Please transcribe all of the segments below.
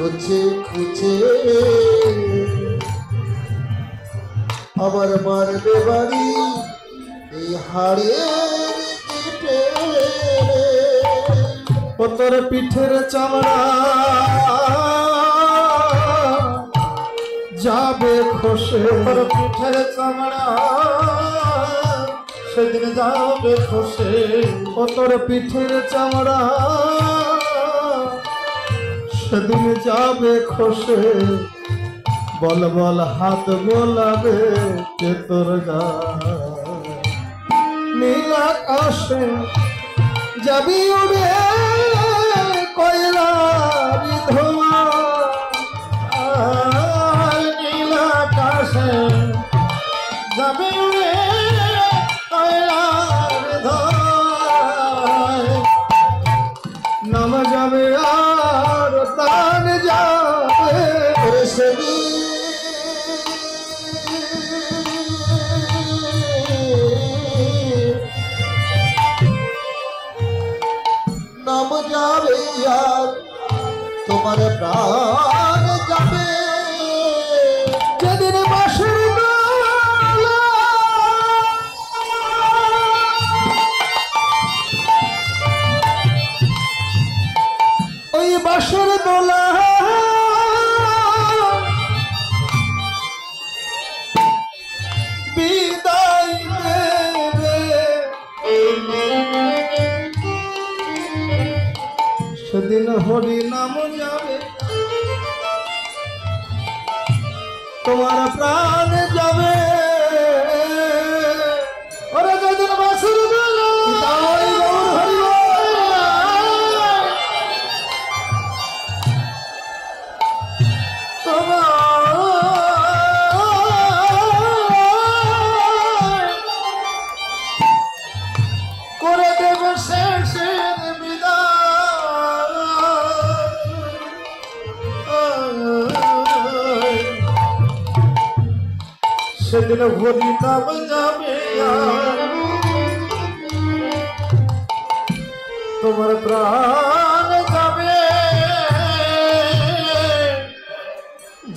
খুঁজে খুঁজে আবার মারবে বাড়ি এই হাড়ের কেটে ও তোর পিঠের চামড়া যাবে খসে, তোর পিঠের চামড়া সেদিন যাবে খসে, ও তোর পিঠের চামড়া সেদিন যাবে খসে। বল বল হাত বোলাবে কে তোর গা, নীল আকাশে যাবি উড়ে কয়লার ধোঁয়া, নীল আকাশে যাবি উড়ে কয়লার ধোঁয়া। নাম যাবে আর প্রাণ যাবে সেদিন নাম যাবে আর তোমার প্রাণ যাবে যেদিন বাঁশের দোলা ওই বাঁশের দোলা বিদায় দেবে, সেদিন হরি নাম যাবে তোমার প্রাণ যাবে। ওরে যেদিন বাঁশির দোলা তাই গৌর হরি তোমার করে দেবে শেষের বিদায়, সেদিন হরি নাম যাবে তোমার প্রাণ যাবে।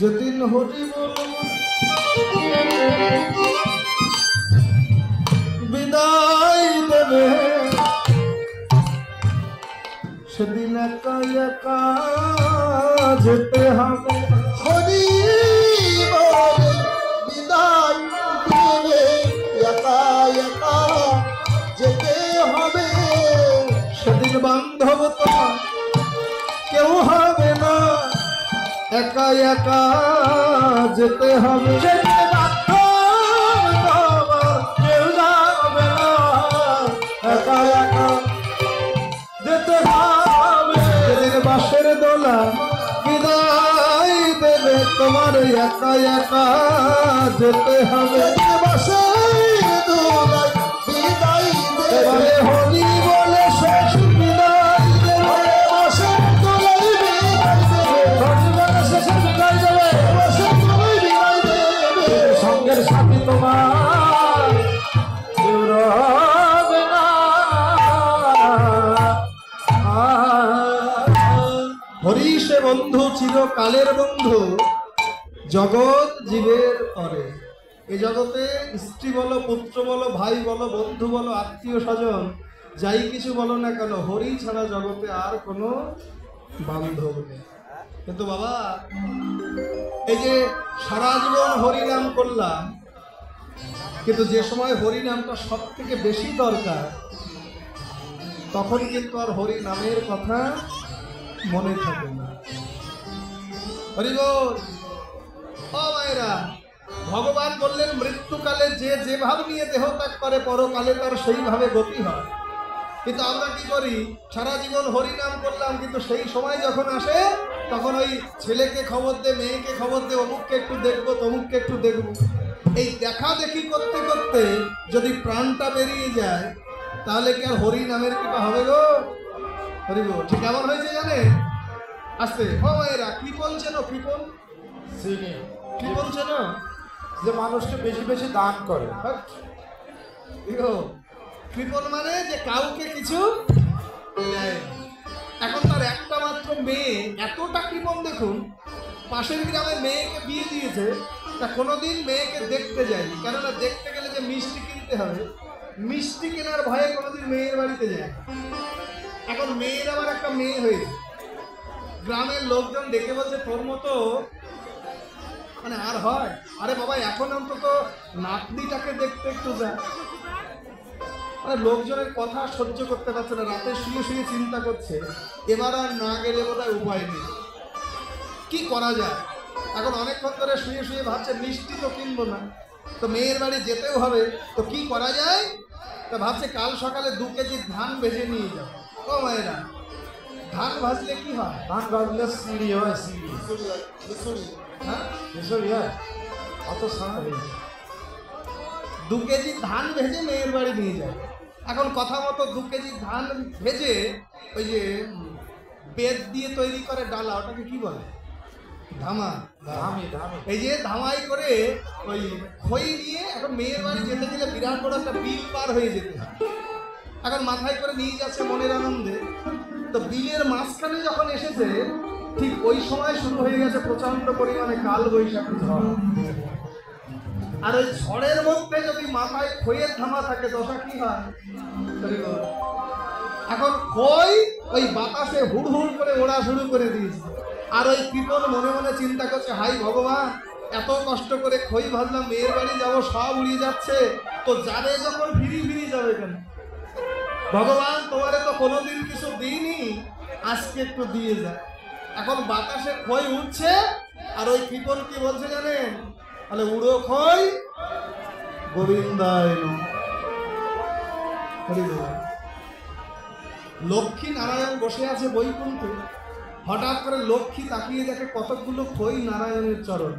যেদিন হরি বলব বিদায় দেবে, সেদিন একা একা যেতে হবে। হরি বল বিদায় দেবে একা একা যেতে হবে। সেদিন বান্ধব তোমার কেউ হবে না, একা একা যেতে হবে। সেদিন বান্ধব তোমার কেউ যাবে না, একা একা যেতে হবে। সেদিন বাঁশের দোলা বিদায় দেবে তোমার, একা একা যেতে হবে। বাঁশের দোলায় বিদায় দেবে হরি বলে শেষ বিদায় দেবে, বাঁশের দোলায় বিদায় দেবে হরি বলে শেষ বিদায় দেবে। বাঁশের দোলায় বিদায় দেবে সঙ্গের সাথী তোমার কেউ রবে না। হরি সে বন্ধু চিরকালের বন্ধু, জগৎ জীবের করে। এই জগতে স্ত্রী বলো, পুত্র বলো, ভাই বলো, বন্ধু বলো, আত্মীয় স্বজন যাই কিছু বলো না কেন, হরি ছাড়া জগতে আর কোনো বান্ধব নেই। কিন্তু বাবা এই যে সারা জীবন হরি নাম করলাম, কিন্তু যে সময় হরি নামটা সব থেকে বেশি দরকার তখন কিন্তু আর হরি নামের কথা মনে থাকে না। হরি বল। ও মায়েরা, ভগবান বললেন মৃত্যুকালে যে যে ভাব নিয়ে দেহ ত্যাগ করে পরকালে তার সেইভাবে গতি হয়। কিন্তু আমরা কি করি, সারা জীবন হরি নাম করলাম, কিন্তু সেই সময় যখন আসে তখন ওই ছেলেকে খবর দে, মেয়েকে খবর দে, অমুককে একটু দেখবো, তমুককে একটু দেখবো। এই দেখা দেখি করতে করতে যদি প্রাণটা বেরিয়ে যায় তাহলে কি আর হরি নামের কৃপা হবে গো? হরি গো। ঠিক কেমন হয়েছে জানে? আস্তে ও মায়েরা, কৃপণ চেনো? কৃপণ চিনি। কৃপণ চেনো? যে মানুষকে বেশি বেশি দান করে। কৃপণ মানে যে কাউকে কিছু দেয়। এখন তার একটা মাত্র একমাত্র মেয়ে এতটা কৃপণ দেখুন, পাশের গ্রামে মেয়েকে বিয়ে দিয়েছে, তা কোনোদিন মেয়েকে দেখতে যায়নি, কেননা দেখতে গেলে যে মিষ্টি কিনতে হবে, মিষ্টি কেনার ভয়ে কোনোদিন মেয়ের বাড়িতে যায়। এখন মেয়ের আবার একটা মেয়ে হয়েছে, গ্রামের লোকজন ডেকে বলছে তোর মতো মানে আর হয়, আরে বাবা এখন অন্তত নাতনিটাকে দেখতে একটু যা। মানে লোকজনের কথা সহ্য করতে পারছে না, রাতে শুয়ে শুয়ে চিন্তা করছে এবার আর না গেলে বোধহয় উপায় নেই, কি করা যায়। এখন অনেকক্ষণ ধরে শুয়ে শুয়ে ভাবছে মিষ্টি তো কিনবো না, তো মেয়ের বাড়ি যেতেও হবে, তো কি করা যায়। তো ভাবছে কাল সকালে 2 কেজি ধান ভেজে নিয়ে যাবো। ও মায়েরা, ধান ভাজলে কি হয়? ধান গাছলে সিঁড়ি হয়, সিঁড়ি হ্যাঁ, এসবই হয়, অত সারা 2 কেজি ধান ভেজে মেয়ের বাড়ি নিয়ে যায়। এখন কথা মতো 2 কেজি ধান ভেজে ওই যে বেত দিয়ে তৈরি করে ডালা, ওটাকে কি বলে? ধামা। ধামি ধামি এই যে ধামাই করে ওই খই নিয়ে এখন মেয়ের বাড়ি যেতে গেলে বিরাট বড় একটা বিল পার হয়ে যেতে হয়। এখন মাথায় করে নিয়ে যাচ্ছে মনের আনন্দে। তো বিলের মাঝখানে যখন এসেছে, ঠিক ওই সময় শুরু হয়ে গেছে প্রচন্ড পরিমাণে কাল বৈশাখী ঝড়। আর ওই ঝড়ের মধ্যে যদি মাথায় খইয়ের ধামা থাকে দশা কি হয়? এখন খই ওই বাতাসে হুড় হুড় করে ওড়া শুরু করে দিয়েছে। আর ওই কৃপণ মনে মনে চিন্তা করছে, হাই ভগবান, এত কষ্ট করে খই ভাজলাম, মেয়ের বাড়ি যাবো, সব উড়িয়ে যাচ্ছে, তো যাবে যখন ফিরি ফিরি যাবে কেন? ভগবান তোমারে তো কোনোদিন কিছু দিইনি, আজকে একটু দিয়ে যায়। এখন বাতাসে খই উঠছে, আর ওই কৃপণ কি বলছে জানেন? তাহলে উড়ো খই গোবিন্দায় নমঃ। হরি বল। লক্ষ্মী নারায়ণ বসে আছে বৈকুণ্ঠে, হঠাৎ করে লক্ষ্মী তাকিয়ে দেখে কতকগুলো খই নারায়ণের চরণ।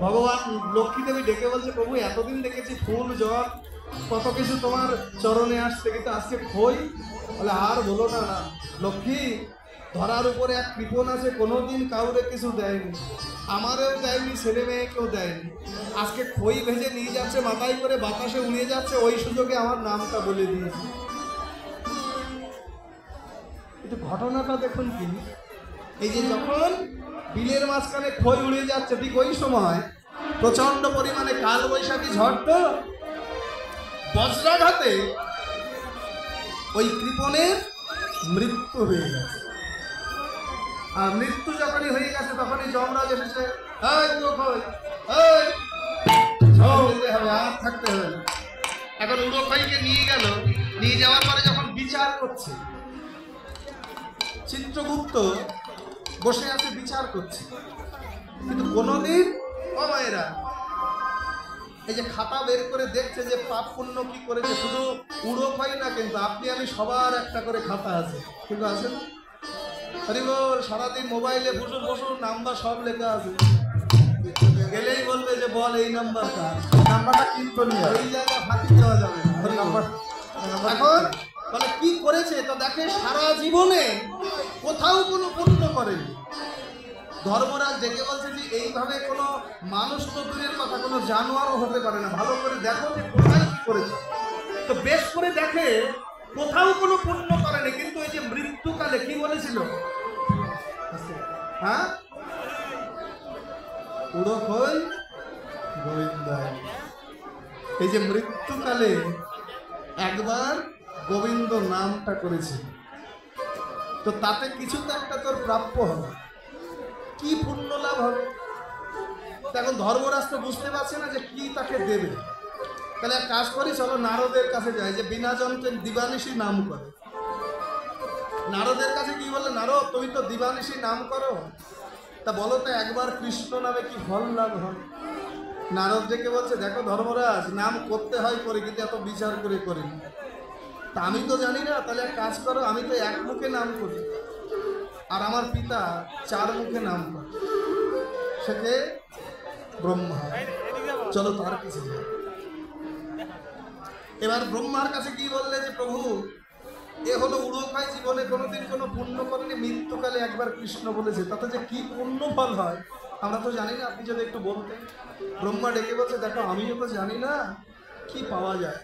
ভগবান লক্ষ্মী দেবী ডেকে বলছে, প্রভু এতদিন দেখেছি ফুল জল কত কিছু তোমার চরণে আসছে, কিন্তু আজকে খই? বলে আর বলো না না লক্ষ্মী, ধরার উপরে এক কৃপণ আছে, কোনোদিন কাউরে কিছু দেয়নি, আমারও দেয়নি, ছেলে মেয়েকেও দেয়নি। আজকে খই ভেজে নিয়ে যাচ্ছে মাথায় করে, বাতাসে উড়িয়ে যাচ্ছে, ওই সুযোগে আমার নামটা বলে দিয়েছে। কিন্তু ঘটনাটা দেখুন কি, এই যে যখন বিলের মাঝখানে খই উড়ে যাচ্ছে, ঠিক ওই সময় প্রচন্ড পরিমাণে কাল বৈশাখী ঝড়, তো বজ্রাঘাতে ওই কৃপণের মৃত্যু হয়ে গেছে। আর মৃত্যু যখনই হয়ে গেছে তখনই যমরাজ এসেছে, এই উড়ো খই, এই ঝড় দিতে হবে, আর থাকতে হবে না। এখন উড়ো খইকে নিয়ে গেল, নিয়ে যাওয়ার পরে যখন বিচার করছে, চিত্রগুপ্ত বসে আছে বিচার করছে, কিন্তু কোনোদিন ও মায়েরা এই যে খাতা বের করে দেখছে যে পাপ পুণ্য কি করেছে, শুধু উড়ো খই না, কিন্তু আপনি আমি সবার একটা করে খাতা আছে, কিন্তু আছে না? আরে বল, সারাদিন মোবাইলে বসুন বসুন, নাম্বার সব লেখা আছে, গেলেই বলবে যে বল এই নাম্বারটা, নাম্বারটা কিন্তু নিয়ে ওই জায়গা ফাঁকি দেওয়া যাবে না। নাম্বার এখন বলে কি করেছে, তো দেখে সারা জীবনে কোথাও কোনো পুণ্য করেনি। ধর্মরাজ ডেকে বলছে যে এইভাবে কোনো মানুষ তো দূরের কথা, কোনো জানোয়ারও হতে পারে না, ভালো করে দেখো যে কোথায় কি করেছে। তো বেশ করে দেখে কোথাও কোনো পুণ্য করেনি, কিন্তু ওই যে মৃত্যুকালে কি বলেছিল, হ্যাঁ উড়ো খই গোবিন্দায়। এই যে মৃত্যুকালে একবার গোবিন্দ নামটা করেছে, তো তাতে কিছু তো একটা তোর প্রাপ্য হবে, কি পুণ্য লাভ হবে। এখন ধর্মরাজ তো বুঝতে পারছে না যে কি তাকে দেবে, তাহলে এক কাজ করি, চলো নারদের কাছে যাই, যে বিনা যন্ত্রে দিবানিশি নাম করে। নারদের কাছে কি বলে, নারদ তুমি তো দিবানিশি নাম করো, তা বলো তো একবার কৃষ্ণ নামে কি ফল লাভ হয়? নারদ ডেকে বলছে, দেখো ধর্মরাজ, নাম করতে হয় করে, কিন্তু এত বিচার করে করি, তা আমি তো জানি না, তাহলে এক কাজ করো, আমি তো এক মুখে নাম করি, আর আমার পিতা 4 মুখে নাম করে, সেকে ব্রহ্মা, চলো তার কাছে যাই। এবার ব্রহ্মার কাছে কি বললে যে প্রভু এ হলো উড়ো খই, জীবনে কোনোদিন কোনো পুণ্য করেনি, মৃত্যুকালে একবার কৃষ্ণ বলেছে, তাতে যে কি পুণ্য ফল হয় আমরা তো জানি না, আপনি যদি একটু বলতেন। ব্রহ্মা ডেকে বলছে, দেখো আমিও তো জানি না কি পাওয়া যায়,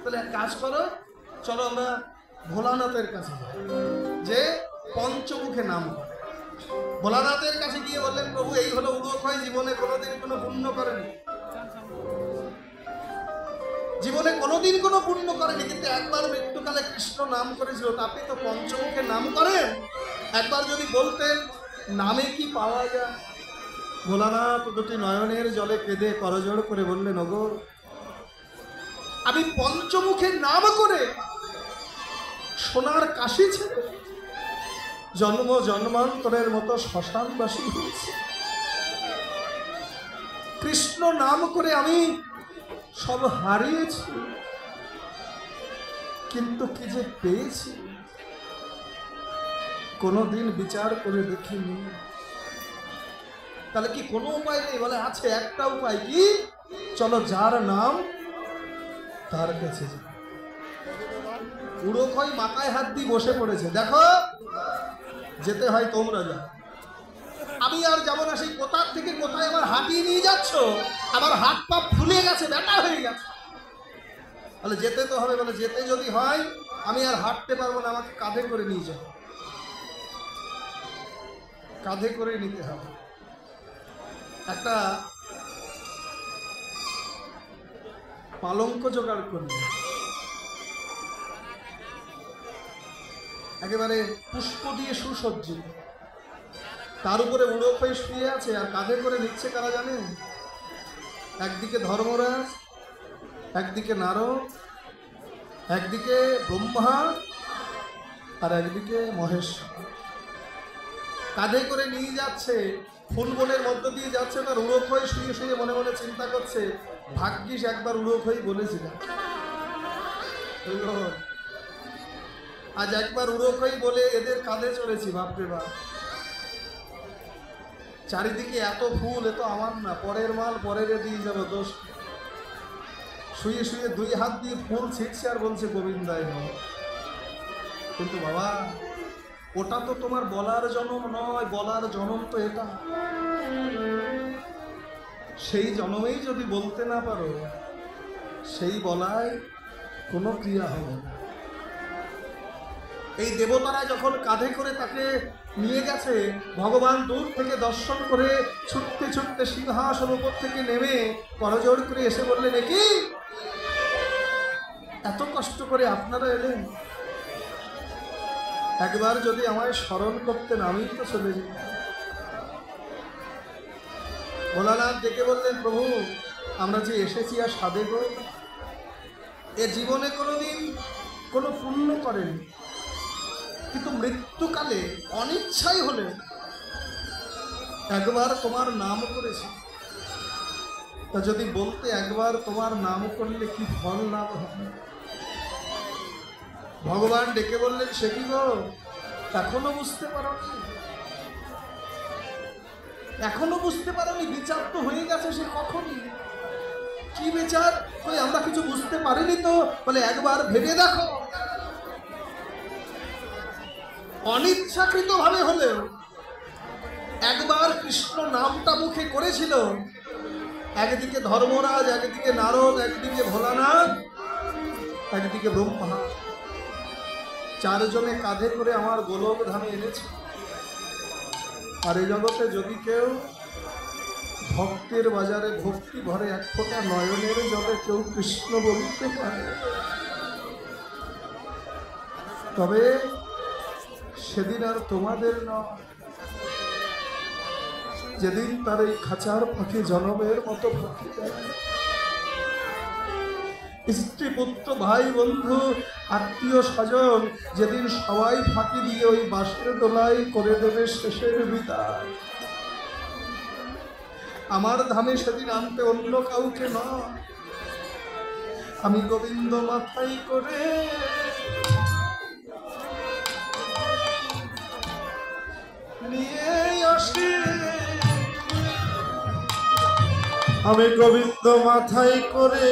তাহলে এক কাজ করো, চলো আমরা ভোলানাথের কাছে যাই, যে পঞ্চমুখে নাম করে। ভোলানাথের কাছে গিয়ে বললেন, প্রভু এই হলো উদয়, জীবনে কোনোদিন কোনো পুণ্য করেনি, জীবনে কোনোদিন কোনো পুণ্য করেনি, কিন্তু একবার মৃত্যুকালে কৃষ্ণ নাম করেছিল। তা আপনি তো পঞ্চমুখে নাম করেন, একবার যদি বলতেন নামে কি পাওয়া যায়। ভোলানাথ দুটি নয়নের জলে কেঁদে করজোড় করে বললেন, ওগো আমি পঞ্চমুখে নাম করে সোনার কাশি ছেড়ে জন্ম জন্মান্তরের মতো শ্মশানবাসী হয়েছে। কৃষ্ণ নাম করে আমি সব হারিয়েছি, কিন্তু কি যে পেয়েছি কোনোদিন বিচার করে দেখিনি। তাহলে কি কোনো উপায় নেই? বলে আছে, একটা উপায়। কি? চলো যার নাম তার কাছে যাও। উড়োখই মাথায় হাত দিয়ে বসে পড়েছে, দেখো যেতে হয় তোমরা যাও, আমি আর যাবো না। সেই কোথার থেকে কোথায় আমার হাঁটিয়ে নিয়ে যাচ্ছ, আমার হাত পা ফুলে গেছে, ব্যথা হয়ে গেছে। বলে যেতে তো হবে। বলে যেতে যদি হয় আমি আর হাঁটতে পারবো না, আমাকে কাঁধে করে নিয়ে যাও। কাঁধে করে নিতে হবে। একটা পালঙ্ক জোগাড় করবে, একেবারে পুষ্প দিয়ে সুসজ্জিত, তার উপরে উড়োখই শুয়ে আছে, আর কাঁধে করে নিচ্ছে কারা জানে? একদিকে ধর্মরাজ, একদিকে নারদ, একদিকে ব্রহ্মা, আর একদিকে মহেশ। কাঁধে করে নিয়ে যাচ্ছে, ফুলবনের মধ্য দিয়ে যাচ্ছে, তার উড়োখই শুয়ে শুয়ে মনে মনে চিন্তা করছে, ভাগ্যিস একবার উড়োখই বলেছিলাম, আজ একবার উড়োখই বলে এদের কাঁধে চড়েছি। বাপরে বাপ, চারিদিকে এত ফুল, এ তো আমার না, পরের মাল পরের দিয়ে যাবো, দোষ। শুয়ে শুয়ে দুই হাত দিয়ে ফুল ছিটছে আর বলছে গোবিন্দায় নয়। কিন্তু বাবা, ওটা তো তোমার বলার জনম নয়, বলার জনম তো এটা। সেই জনমেই যদি বলতে না পারো, সেই বলায় কোনো ক্রিয়া হবে না। এই দেবতারা যখন কাঁধে করে তাকে নিয়ে গেছে, ভগবান দূর থেকে দর্শন করে ছুটতে ছুটতে সিংহাসন উপর থেকে নেমে করজোড় করে এসে বললেন, কি এত কষ্ট করে আপনারা এলেন? একবার যদি আমায় স্মরণ করতেন, আমি তো চলে যেতাম। ভোলানাথ ডেকে বললেন, প্রভু আমরা যে এসেছি আর সাধে গো, এ জীবনে কোনোদিন কোনো পুণ্য করেনি, কিন্তু মৃত্যুকালে অনিচ্ছাই হলে একবার তোমার নাম করেছি। তা যদি বলতে একবার তোমার নাম করলে কি ফল লাভ হবে? ভগবান ডেকে বললেন, সে কি গো, এখনো বুঝতে পারোনি? এখনো বুঝতে পারোনি? বিচার তো হয়ে গেছে সে কখনই। কি বিচার? কই আমরা কিছু বুঝতে পারিনি তো। বলে একবার ভেবে দেখো, অনিচ্ছাকৃত ভাবে হলেও একবার কৃষ্ণ নামটা মুখে করেছিল। একদিকে ধর্মরাজ, একদিকে নারদ, একদিকে ভোলানাথ, একদিকে ব্রহ্মা, চারজনে কাঁধে করে আমার গোলক ধামে এনেছে। আর এই জগতে যদি কেউ ভক্তের বাজারে ভক্তি ভরে এক ফোঁটা নয়নের জলে কেউ কৃষ্ণ বলতে পারে, তবে সেদিন আর তোমাদের নয়, যেদিন তার এই খাঁচার পাখি জনমের মতো পাখি দেয়, স্ত্রী পুত্র ভাই বন্ধু আত্মীয় স্বজন যেদিন সবাই ফাঁকি দিয়ে ওই বাঁশের দোলাই করে দেবে শেষের বিদায়, আমার ধামে সেদিন আনতে অন্য কাউকে নয়, আমি গোবিন্দ মাথায় করে নিয়ে আসি। আমি গোবিন্দ মাথায় করে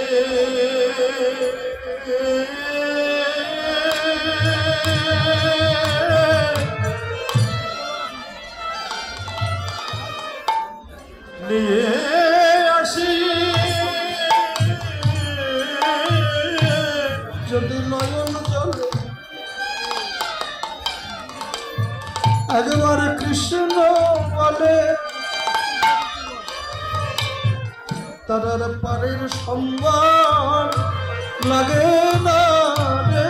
নিয়ে আসি। যদি নয়ন জলে একবার কৃষ্ণ বলে তারার পারের সম্মান লাগে না রে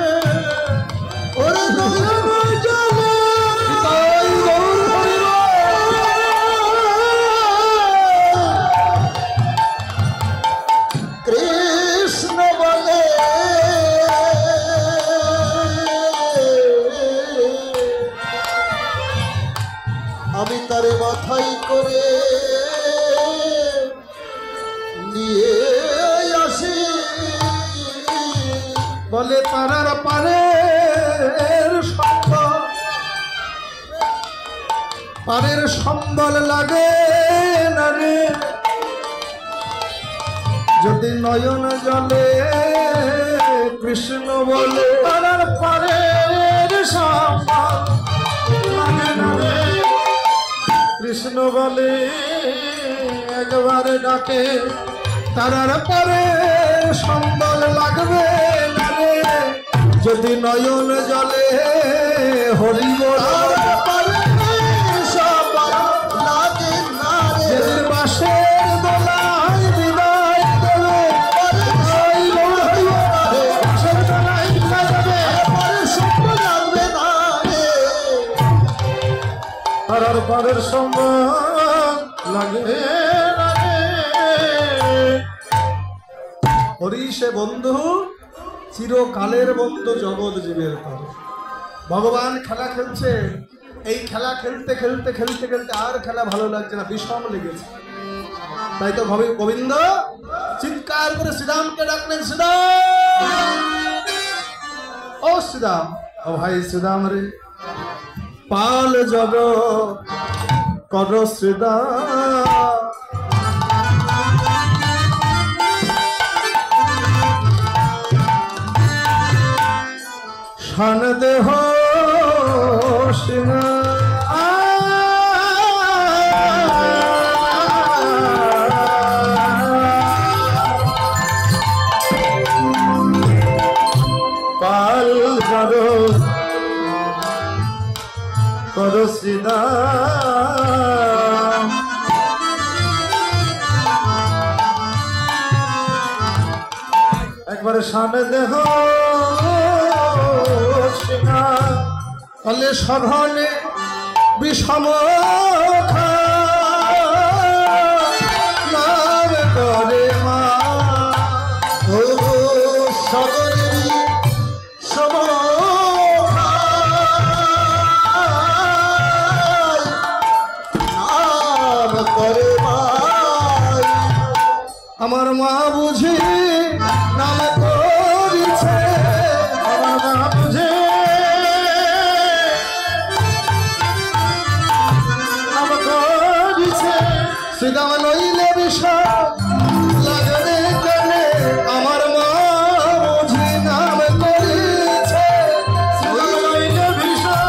ওরে নয়ন জলে তাই গৌর হরির কৃষ্ণ বলে আমি তারে মাথায় করে নিয়ে আসি বলে তারার পারের সম্বল পারের সম্বল লাগে না রে যদি নয়ন জলে কৃষ্ণ বলে তারার পারের সম্বল লাগে না রে কৃষ্ণ বলে একবার ডাকে তারার পরে সম্বল লাগবে না রে যদি নয়ন জলে হরি বল লাগে না রে যেদিন বাঁশের দোলায় বিদায় দেবে ওই গৌর হরি বল, বাঁশের দোলায় বিদায় দেবে পরে স্বপ্ন লাগবে না রে তারার পারের সম্মান লাগে না রে। হরি সে বন্ধু চিরকালের বন্ধু জগৎ জীবের তরে ভগবান খেলা খেলছে এই খেলা খেলতে খেলতে খেলতে খেলতে আর খেলা ভালো লাগছে না বিষম লেগেছে তাই তো গোবিন্দ চিৎকার করে শ্রীরামকে ডাকলেন শ্রীরাম ও শ্রীরাম ও ভাই শ্রীরাম রে পাল জগ কর শ্রীরাম শান দেহ সিংহ পাল করো করো শ্রীরাম একবারে সামনে দেহ ফলে সঘনে বিষম নাম করে মা ও সকলেরই নাম করে ভাই আমার মা বুঝি নাম করিছে আমার মা বুঝে নাম করিছে শ্রীরাম লইলে বিষম লাগনে কেনে আমার মা বুঝি নাম করিছে লইলে বিষম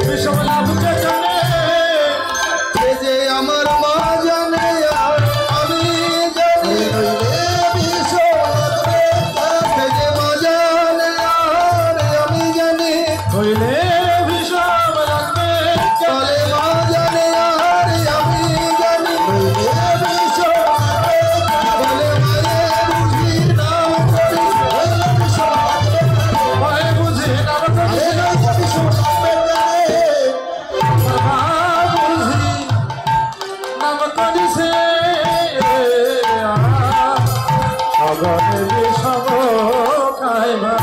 বিষম লাভকে জানে এ যে আমার মা জানে আর আমি জানি এ যে মা জানে আর আমি জানি হইলে বিষম লাগবে চলে মা জানে আর আমি জানি বলে মায়ে বুঝি নাম করিছে ভয় বুঝে নাম করিছে মা বুঝি নাম করিছে সগনে বিষম খাইবা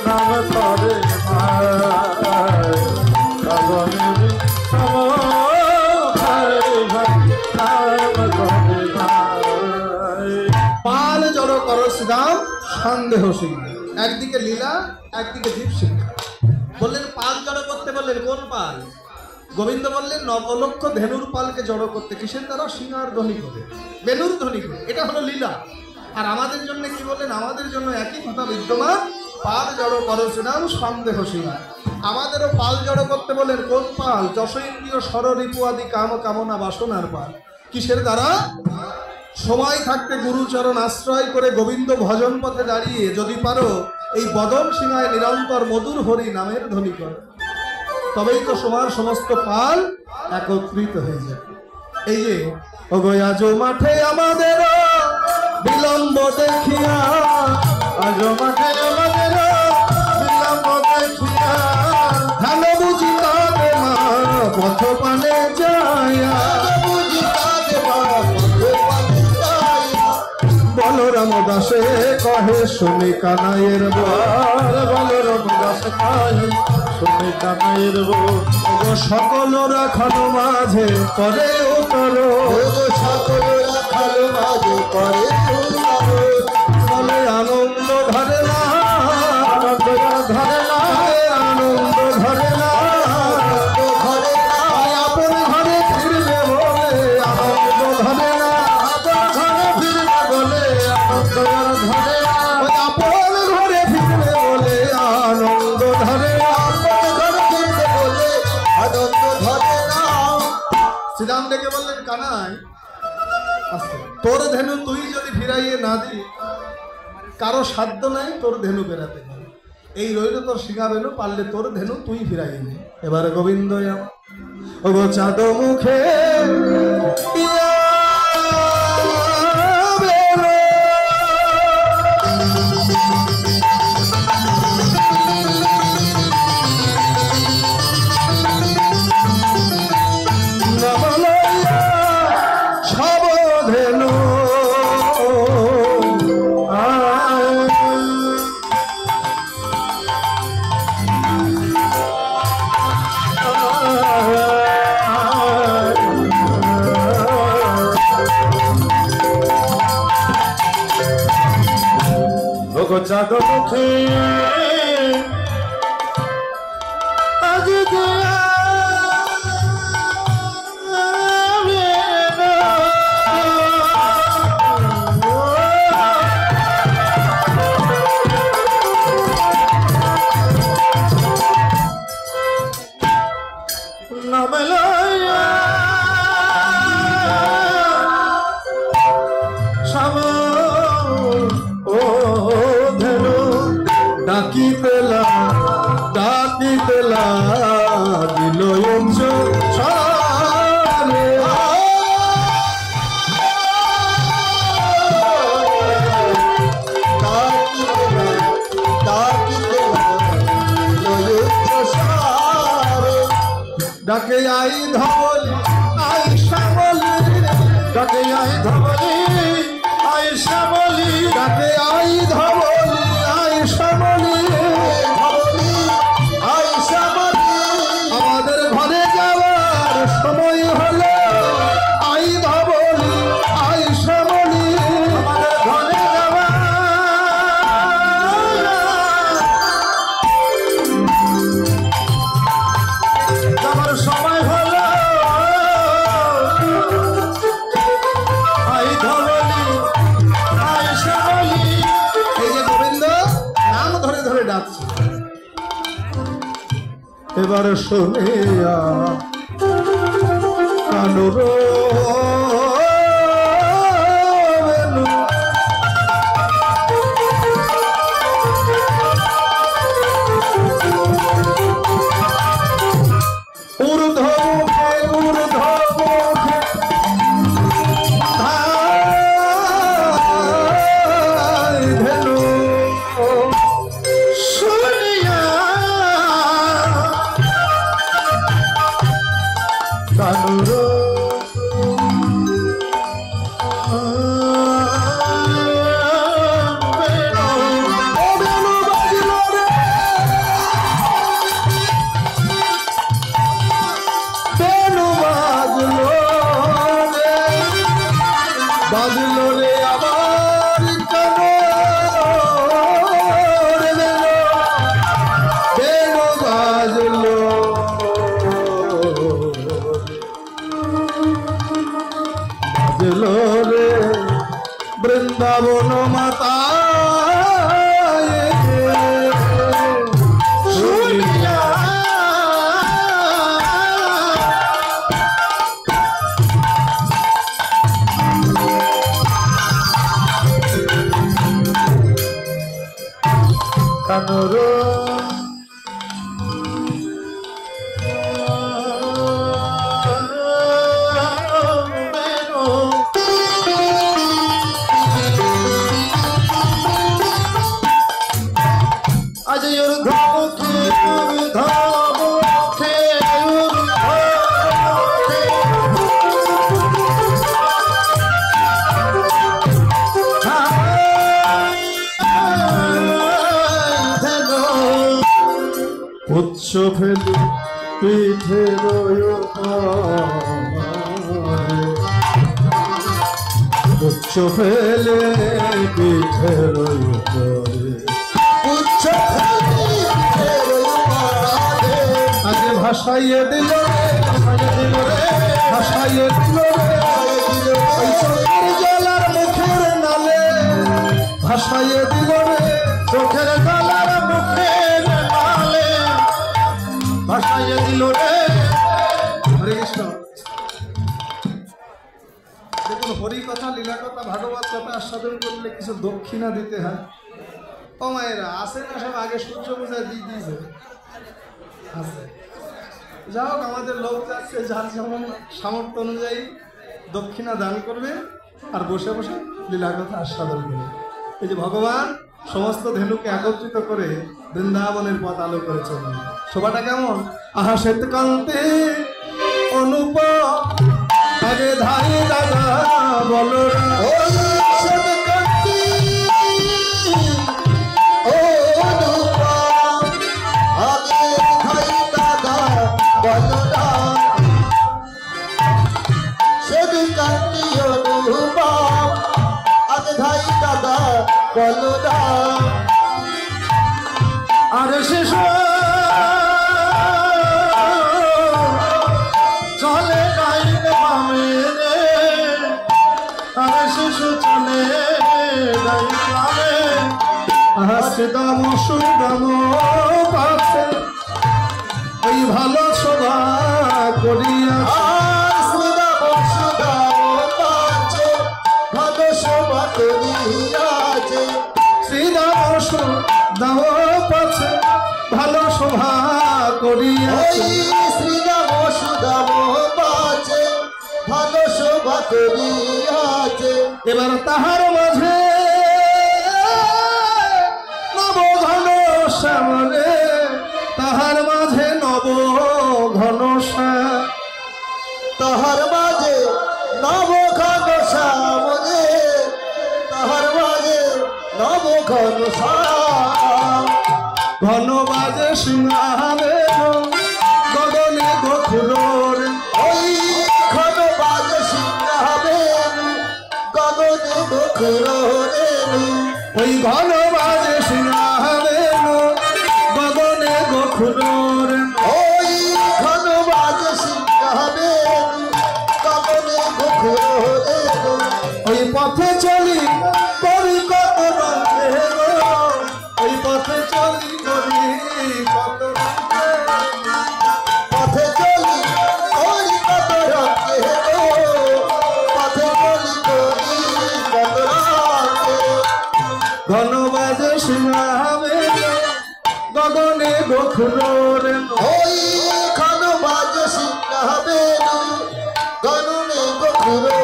নাম করে সগনে বিষম খাইবা নাম করে পাল জড় কর শ্রীরাম সন্দেহ সিংহ একদিকে লীলা একদিকে দীপ সিংহ বললেন পাল জড়ো করতে বললেন কোন পাল গোবিন্দ বললেন নবলক্ষ ধেনুর পালকে জড়ো করতে কিসের দ্বারা সিংহার ধ্বনি করে বেনুর ধ্বনি করে এটা হলো লীলা আর আমাদের জন্য কি বললেন আমাদের জন্য একই কথা বিদ্যমান পাল জড়ো করো শ্রীরাম সন্দেহ সিংহ আমাদেরও পাল জড়ো করতে বলেন কোন পাল যশ ইন্দ্রিয় ষড়রিপু আদি কাম কামনা বাসনার পাল কিসের দ্বারা সময় থাকতে গুরুচরণ আশ্রয় করে গোবিন্দ ভজন পথে দাঁড়িয়ে যদি পারো এই বদন সিংহায় নিরন্তর মধুর হরি নামের ধ্বনি করে, তবেই তো সমার সমস্ত পাল একত্রিত হয়ে যাবে। এই যে আজ মাঠে আমাদের বিলম্ব দেখিয়া, আজ মাঠে আমাদের বিলম্ব দেখিয়া, ভালো বুঝি তাতে মা পথ পানে যায়া, বুঝি কাজে বাবা পথে পানে যাইয়া। বলরাম দাসে কহে শুনি কানাইয়ের বার, বলরাম দাস কহে শুনি কানাইয়ের বার, সকল রাখাল মাঝে করে উত্তর, ওগো সকল রাখাল মাঝে করে উত্তর। বলে আনন্দ ধরে না, আনন্দ ধরে না, আনন্দ ধরে না, ঘরে না আপন ঘরে ফিরবে বলে আনন্দ ধরে না, ঘরে ফিরবে বলে আনন্দ ধরে না, আপন ঘরে ফিরবে বলে আনন্দ ধরে না। ঘরে ফিরতে বলে আনন্দ ধরে না। শ্রীরাম ডেকে বললেন কানাই, তোর ধেনু তুই যদি ফিরাইয়ে না দি, কারো সাধ্য নাই তোর ধেনু বেরাতে। এই রইল তোর সিংহা বেনু, পারলে তোর ধেনু তুই ফিরাইয়ে নে। এবারে গোবিন্দ ও গো চাঁদ মুখে ইয়া বেরো, নবলয়া সব ধেনু চাঁদ মুখে আজ ডাকিতেলা দিল সারে, ডাকে আই ধবলি আই শ্যামলি, ডাকে আই ধবলি আই শ্যামলি, ডাকে আই ধবলি আই শ্যামলি, আমাদের ঘরে যাওয়ার সময় হলো, আই ধবলি আই শ্যামলি, আমাদের ঘরে যাওয়া যাবার সময় হলো, আই ধবলি আই শ্যামলি। এই যে গোবিন্দ নাম ধরে ধরে ডাকছে। এবার শুনিয়া কানুর ঊর্ধ্ব মুখে ঊর্ধ্ব মুখে ধেনু শুনিয়া কানুর বাজলো রে আবার কেন বেনো বাজলো, বাজলো রে বৃন্দাবন মাতা শুনিয়া কানুর আজ ঊর্ধ্বমুখী ঊর্ধ্বমুখী উচ্চ ফেলে পিঠে উচ্চ ফেলে পিঠে উচ্চ আগে ভাসাইয়ে দিল ভাসাইয়ে দিল ওই চোখের জলার মুখের নালে ভাসাইয়ে দিল রে চোখের জলার মুখের নালে ভাসাইয়ে দিল রে। হরে কৃষ্ণ। দেখুন, হরি কথা, লীলা কথা, ভাগবত কথা আস্বাদন করলে কিছু দক্ষিণা দিতে হয়। ও মায়েরা আসে না, সব আগে সূর্য পূজায় দিয়ে দিয়েছে। আছে, যাই হোক, আমাদের লোক যাচ্ছে, যার যেমন সামর্থ্য অনুযায়ী দক্ষিণা দান করবে আর বসে বসে লীলা কথা আস্বাদন করবে। এই যে ভগবান সমস্ত ধেনুকে একত্রিত করে বৃন্দাবনের পথ আলো করে চলবে। শোভাটা কেমন? আহা শ্বেত কান্তে অনুপ আগে ধাই দাদা বলো আরে শিশু চলে গাইতে পাবে রে, আরে শিশু চলে গাইতে পাবে হাসে দাম সুদাম পাশে ওই ভালো সভা করিয়া দাও পাছে ভালো শোভা করিয়াছে শ্রীরাম সুদাম পাছে ভালো শোভা করিয়াছে। এবার তাহার মাঝে নব ঘন শ্যামরে, তাহার মাঝে নব ঘন শ্যাম, তাহার মাঝে নব ঘন শ্যামরে, তাহার মাঝে নব ঘন শ্যাম। ঘন বাজে সিংহারে গগনে গখুর, ওই ঘন বাজে সিংহাবে গগনে গখুরে, ওই ঘন বাজে সিংহারে গগনে গখুর, ওই ঘন বাজে সিংহাবে গগনে গখুরে। ওই পথে চলি করি কত রঙে গো, ওই পথে চলি করি কত রঙে, পথে চলি করি কত রঙে গো, পথে চলি করি কত রঙে। ঘন বাজে সিংহাবে গগনে গখুর, ওই ঘন বাজে সিংহাবে গগনে গখুরে।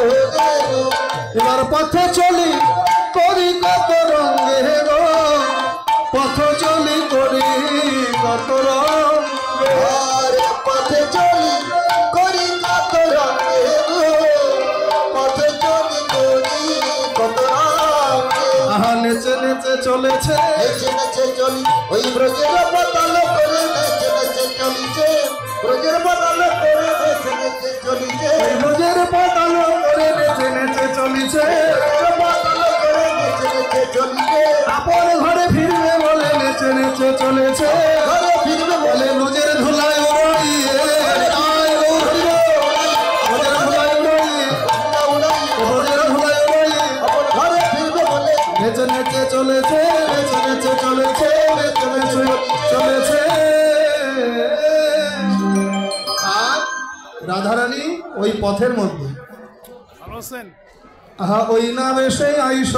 এবার পথে চলি করি কত রঙে গো, পথ চলি করি কত রঙে, আরে পথে চলি করি কত রঙে গো, পথে চলি করি কত রঙে। আহা নেচে নেচে চলেছে নেচে নেচে চলি ওই ব্রজের পাতাল করে, নেচে নেচে চলিছে ব্রজের পাতাল করে, নেচে নেচে চলিছে এই রোজের পাতালো করে নেচে নেচে চলিছে, ব্রজের পাতাল করে, নেচে নেচে চলিছে। আপন ঘরে ফিরবে বলে নেচে নেচে চলেছে, ঘরে ফিরবে বলে বলে রোজের ধুলায় উড়াইয়ে আয় গো হরি গো, রোজের ধুলায় উড়াইয়ে, রোজের ধুলায় উড়াইয়ে আপন ঘরে ফিরবে বলে নেচে নেচে চলেছে, নেচে নেচে চলেছে, নেচে নেচে চলেছে। আর রাধারানী ওই পথের মধ্যে, আহা ওই না বেশে আইস